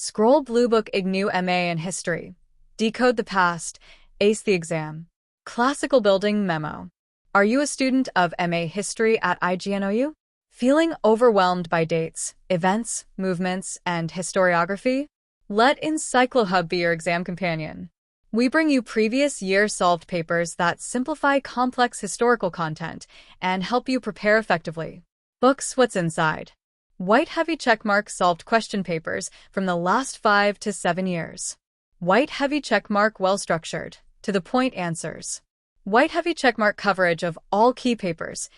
Scroll Blue Book Ignou MA in History. Decode the past. Ace the exam. Classical Building Memo. Are you a student of MA History at Ignou? Feeling overwhelmed by dates, events, movements, and historiography? Let EncycloHub be your exam companion. We bring you previous year solved papers that simplify complex historical content and help you prepare effectively. Books What's Inside. White heavy checkmark solved question papers from the last 5 to 7 years. White heavy checkmark well-structured, to-the-point answers. White heavy checkmark coverage of all key papers: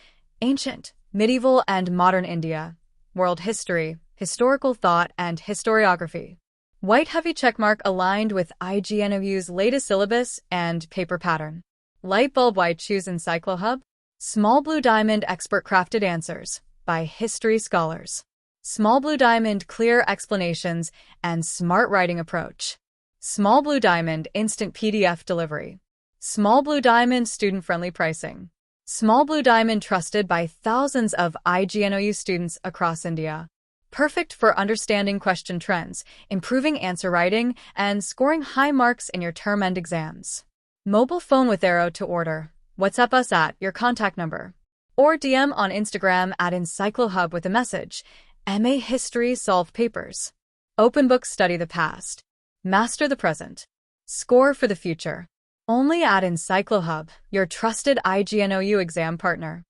ancient, medieval and modern India, world history, historical thought, and historiography. White heavy checkmark aligned with Ignou's latest syllabus and paper pattern. Light bulb white choose EncycloHub. Small blue diamond expert crafted answers by history scholars. Small blue diamond clear explanations and smart writing approach. Small blue diamond instant PDF delivery. Small blue diamond student-friendly pricing. Small blue diamond trusted by thousands of Ignou students across India. Perfect for understanding question trends, improving answer writing, and scoring high marks in your term-end exams. Mobile phone with arrow to order. WhatsApp us at your contact number. Or DM on Instagram at EncycloHub with a message: MA History Solve Papers. Open book study the past. Master the present. Score for the future. Only at EncycloHub, your trusted Ignou exam partner.